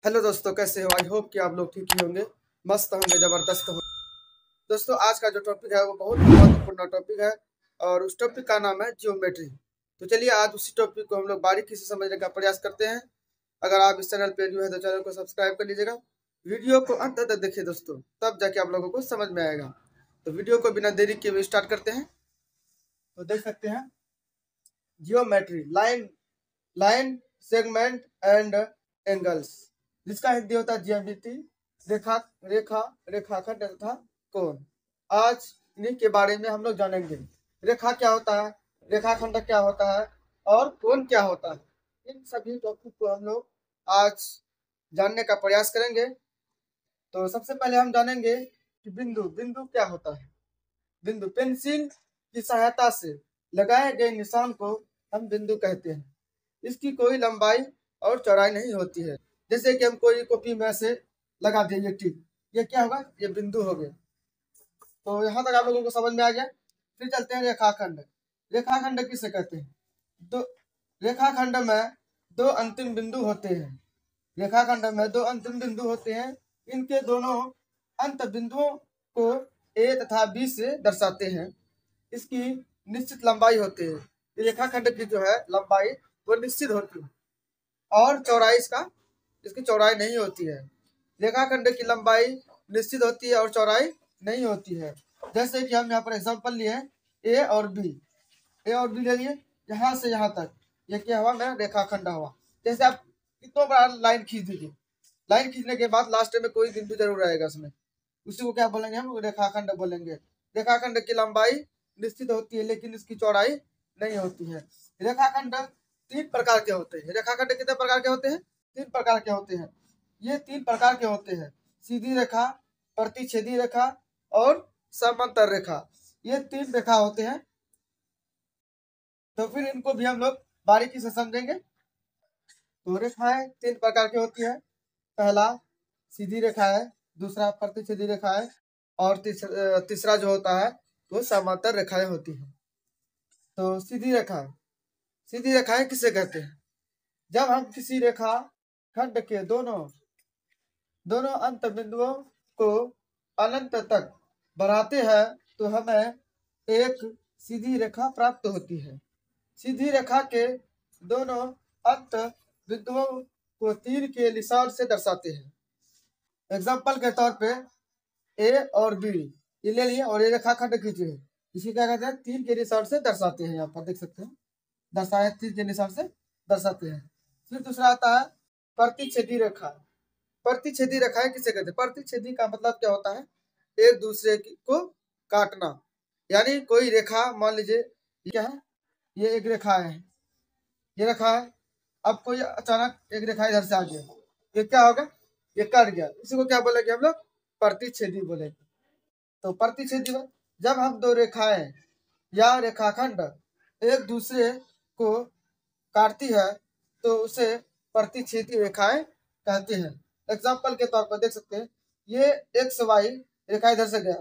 Hello दोस्तों, कैसे हो? आई होप कि आप लोग ठीक ही होंगे, मस्त होंगे, ज़बरदस्त हो। दोस्तों, आज का जो टॉपिक है वो बहुत महत्वपूर्ण टॉपिक है और उस टॉपिक का नाम है जियोमेट्री। तो चलिए आज उसी टॉपिक को हम लोग बारीकी से समझने का प्रयास करते हैं। अगर आप इस चैनल पे न्यू है तो चैनल को सब्सक्राइब कर लीजिएगा। वीडियो को अंत तक देखिए दोस्तों, तब जाके आप लोगों को समझ में आएगा। तो वीडियो को बिना देरी किए स्टार्ट करते हैं। तो देख सकते हैं geometry, line line segment and angles, जिसका हिंदी होता है ज्यामिति, रेखा रेखा रेखाखंड तथा कोण। आज इन्हीं के बारे में हम लोग जानेंगे। रेखा क्या होता है, रेखाखंड क्या होता है और कोण क्या होता है। इन सभी टॉपिक को हम लोग आज जानने का प्रयास करेंगे। तो सबसे पहले हम जानेंगे कि बिंदु बिंदु क्या होता है। बिंदु, पेंसिल की सहायता से लगाए गए निशान को हम बिंदु कहते हैं। इसकी कोई लंबाई और चौड़ाई नहीं होती है। जैसे कि हम कोई कॉपी में से लगा दें ये टिक, ये क्या होगा? ये बिंदु हो गए। तो यहाँ तक आप लोगों को समझ में आ गया। फिर चलते हैं रेखाखंड। रेखाखंड किसे कहते हैं? दो रेखाखंड में दो अंतिम बिंदु होते हैं। रेखाखंड में दो अंतिम बिंदु होते हैं। इनके दोनों अंत बिंदुओं को ए तथा बी से दर्शाते हैं। इसकी निश्चित लंबाई होती है। रेखाखंड की जो है लंबाई वो निश्चित होती है और चौड़ाई इसकी चौड़ाई नहीं होती है। रेखाखंड की लंबाई निश्चित होती है और चौड़ाई नहीं होती है। जैसे कि हम यहाँ पर एग्जांपल लिए ए और बी ले लिए, यहाँ से यहाँ तक ये क्या हुआ? मेरा रेखाखंड हुआ। जैसे आप कितनों बार लाइन खींच दीजिए, लाइन खींचने के बाद लास्ट में कोई बिंदु जरूर रहेगा उसमें, उसी को क्या बोलेंगे? हम रेखाखंड बोलेंगे। रेखाखंड की लंबाई निश्चित होती है लेकिन इसकी चौड़ाई नहीं होती है। रेखाखंड तीन प्रकार के होते हैं। रेखाखंड कितने प्रकार के होते हैं? तीन प्रकार के होते हैं। ये तीन प्रकार के होते हैं: सीधी रेखा, प्रतिच्छेदी रेखा और समांतर रेखा। ये तीन रेखा होते हैं। तो फिर इनको भी हम लोग बारीकी से समझेंगे। तो रेखाएं तीन प्रकार की होती है। पहला सीधी रेखा है, दूसरा प्रतिच्छेदी रेखा है और तीसरा जो होता है वो समांतर रेखाएं होती है। तो सीधी रेखाएं किसे कहते हैं? जब हम किसी रेखा खंड के दोनों अंत बिंदुओं को अनंत तक बढ़ाते हैं तो हमें एक सीधी रेखा प्राप्त होती है। सीधी रेखा के दोनों अंत बिंदुओं को तीर के निशान से दर्शाते हैं। एग्जाम्पल के तौर पे ए और बी ये ले लिए और ये रेखाखंड खींचे हैं। इसी क्या कहते हैं? तीर के निशान से दर्शाते हैं। यहाँ पर देख सकते हैं, दर्शाए तीर के निशान से दर्शाते हैं। फिर दूसरा आता है प्रतिच्छेदी रेखा। प्रतिच्छेदी रेखाएं किसे कहते हैं? प्रतिच्छेदी का मतलब क्या होता है? एक दूसरे को काटना। यानी कोई रेखा, मान लीजिए क्या है, ये एक रेखा है, ये रेखा है। अब कोई अचानक एक रेखा इधर से आ गया, ये क्या होगा? ये कट गया। इसी को क्या बोलेंगे हम लोग? प्रतिच्छेदी बोलेंगे। तो प्रतिच्छेदी में जब हम दो रेखाएं या रेखाखंड एक दूसरे को काटती है तो उसे प्रतिच्छेदी रेखाएं कहते हैं। एग्जाम्पल के तौर पर देख सकते हैं, ये एक्स वाई रेखा इधर से गया,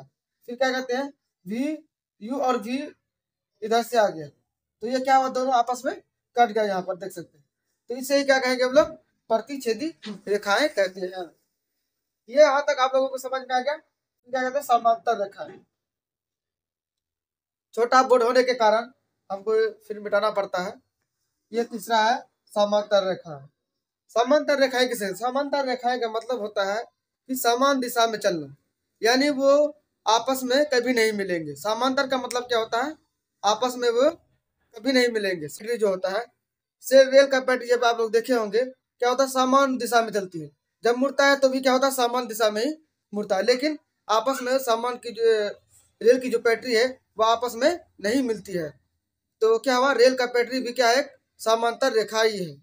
फिर क्या कहते हैं? वी यू और वी इधर से आ गया, तो ये क्या हुआ? दोनों आपस में कट गया। यहाँ पर देख सकते हैं। तो इसे ही क्या कहेंगे हम लोग? प्रतिच्छेदी रेखाएं कहते हैं। ये यहाँ तक आप लोगों को समझ में आ गया। क्या कहते हैं? समांतर रेखाएं। छोटा बोर्ड होने के कारण हमको फिर मिटाना पड़ता है। ये तीसरा है समांतर रेखा। समांतर रेखाएं किसे? समांतर रेखाएं का मतलब होता है कि समान दिशा में चलना, यानी वो आपस में कभी नहीं मिलेंगे। समांतर का मतलब क्या होता है? आपस में वो कभी नहीं मिलेंगे। सीढ़ी जो होता है, से रेल का पटरी जब आप लोग देखे होंगे, क्या होता है? समान दिशा में चलती है। जब मुड़ता है तो भी क्या होता है? समान दिशा में ही मुड़ता है, लेकिन आपस में समान की जो रेल की जो पटरी है वो आपस में नहीं मिलती है। तो क्या हुआ? रेल का पटरी भी क्या है? एक समांतर रेखा ही है।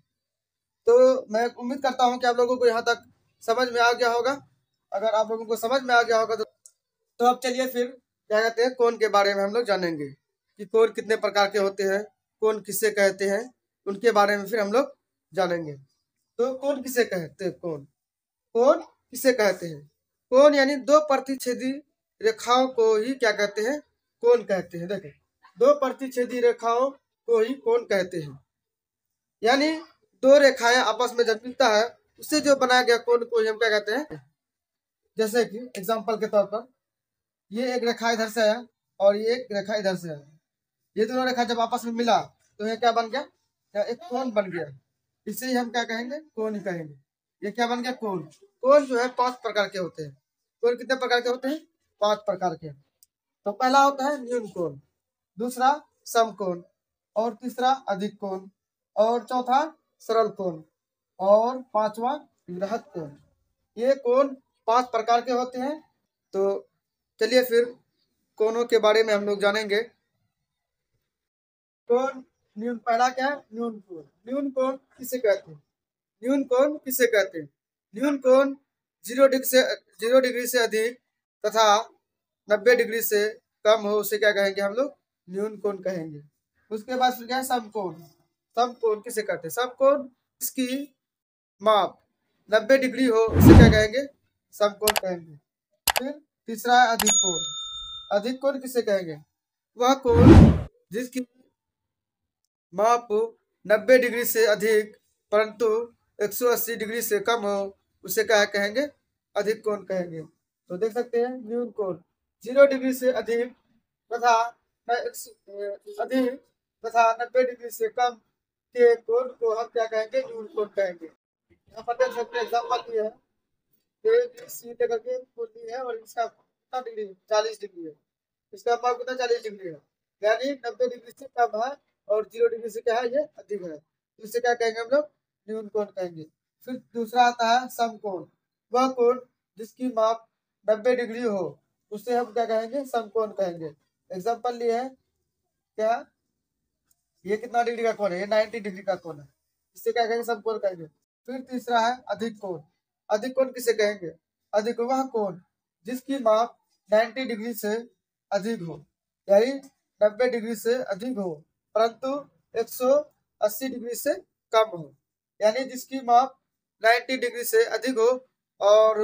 तो मैं उम्मीद करता हूँ कि आप लोगों को यहाँ तक समझ में आ गया होगा। अगर आप लोगों को समझ में आ गया होगा तो अब चलिए फिर क्या कहते हैं, कोण के बारे में हम लोग जानेंगे कि कोण कितने प्रकार के होते हैं, कोण किसे कहते हैं, उनके बारे में फिर हम लोग जानेंगे। तो कोण किसे कहते हैं? कोण किसे कहते हैं? कोण यानी दो प्रतिच्छेदी रेखाओं को ही क्या कहते हैं? कोण कहते हैं। देखें, दो प्रतिच्छेदी रेखाओं को ही कोण कहते हैं। यानी दो रेखाएं आपस में जब मिलता है उससे जो बनाया गया कोण को हम क्या कहते हैं। जैसे कि एग्जांपल के तौर पर ये एक रेखा इधर से है और ये एक रेखा इधर से है। ये दोनों रेखा जब आपस में मिला तो ये क्या बन गया, या एक कोण बन गया। इसे ही हम क्या कहेंगे, कोण कहेंगे। ये क्या बन गया, कोण। कोण जो है 5 प्रकार के होते हैं। कोण कितने प्रकार के होते हैं, 5 प्रकार के। तो पहला होता है न्यून कोण, दूसरा समकोण, और तीसरा अधिक कोण, और चौथा सरल कोण, और पांचवा वृहत कोण। ये कोण 5 प्रकार के होते हैं। तो चलिए फिर कोणों के बारे में हम लोग जानेंगे। कोण न्यून, पहला क्या है, न्यून कोण। न्यून कोण किसे कहते हैं, न्यून कोण किसे कहते हैं। न्यून कोण 0 डिग्री से अधिक तथा 90 डिग्री से कम हो उसे क्या कहेंगे हम लोग, न्यून कोण कहेंगे। उसके बाद फिर क्या है, समकोण। समकोण किसे कहते हैं, समकोण इसकी माप 90 डिग्री हो उसे क्या कहेंगे, समकोण कहेंगे। फिर तीसरा है अधिक कोण। अधिक कोण किसे कहेंगे, वह कोण जिसकी माप 90 डिग्री से अधिक परंतु 180 डिग्री से कम हो उसे क्या कहेंगे, अधिक कोण कहेंगे। तो देख सकते हैं न्यून कोण 0 डिग्री से अधिक तथा अधिक तथा 90 डिग्री से कम के कोण को हम क्या कहेंगे, न्यून कोण कहेंगे। यहाँ पर देख सकते हैं एग्जाम्पल ये है, सीधे करके कोण दी है और इसका कितना डिग्री, 40 डिग्री है। इसका माप कितना, 40 डिग्री है, यानी 90 डिग्री से कम है और 0 डिग्री से क्या है, ये अधिक है। तो इसे क्या कहेंगे हम लोग, न्यून कोण कहेंगे। फिर दूसरा आता है समकोण। वह कोण जिसकी माप 90 डिग्री हो उसे हम क्या कहेंगे, समकोण कहेंगे। एग्जाम्पल लिए है क्या, ये कितना डिग्री का कोण है, ये 90 डिग्री का कोण है, इससे क्या कहेंगे, समकोण कहेंगे। फिर तीसरा है अधिक कोण। अधिक कोण किसे कहेंगे, अधिक वह कोण जिसकी माप 90 डिग्री से अधिक हो, यानी 90 डिग्री से अधिक हो परंतु 180 डिग्री से कम हो, यानी जिसकी माप 90 डिग्री से अधिक हो और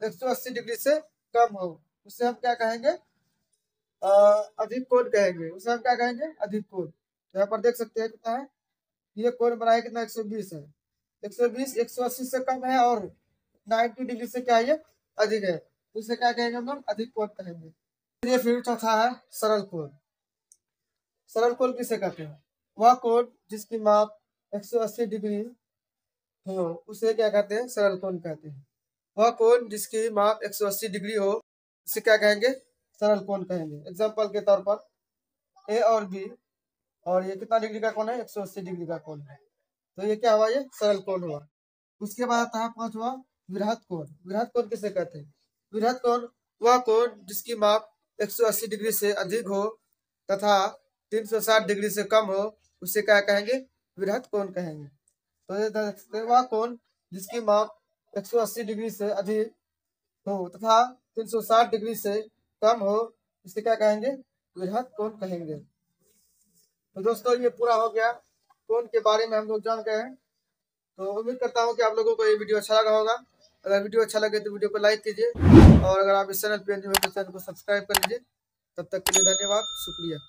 180 डिग्री से कम हो उसे हम क्या कहेंगे, अधिक कोण कहेंगे। उसे हम क्या कहेंगे, अधिक कोण। यहाँ पर देख सकते हैं कितना है, ये कोण बनाया कितना, 120 है। 120 180 से कम है और 90 डिग्री से क्या है, ये अधिक है, उसे क्या कहेंगे हम लोग, अधिक कोण कहेंगे। ये फिर चौथा है सरल कोण। सरल कोण किसे कहते हैं, वह कोण जिसकी माप 180 डिग्री हो उसे क्या कहते हैं, सरल कोण कहते हैं। वह कोण जिसकी माप 180 डिग्री हो उसे क्या कहेंगे, सरल कोण कहेंगे। एग्जांपल के तौर पर ए और बी, और ये कितना डिग्री का कोण है, 180 डिग्री का कोण है, तो ये क्या हुआ, ये सरल कोण हुआ। उसके बाद आता है पांचवा वृहत कोण। वृहत कोण किसे कहते हैं, वृहत कोण वह कोण जिसकी माप 180 डिग्री से अधिक हो तथा 360 डिग्री से कम हो उसे क्या कहेंगे, वृहत कोण कहेंगे। तो वह कोण जिसकी माप 180 डिग्री से अधिक हो तथा 360 डिग्री से कम हो इसे क्या कहेंगे, वृहत कोण कहेंगे। तो दोस्तों ये पूरा हो गया, कोण के बारे में हम लोग जान गए हैं। तो उम्मीद करता हूँ कि आप लोगों को ये वीडियो अच्छा लगा होगा। अगर वीडियो अच्छा लगे तो वीडियो को लाइक कीजिए और अगर आप इस चैनल पर न्यू हो तो चैनल को सब्सक्राइब कर लीजिए। तब तक के लिए धन्यवाद, शुक्रिया।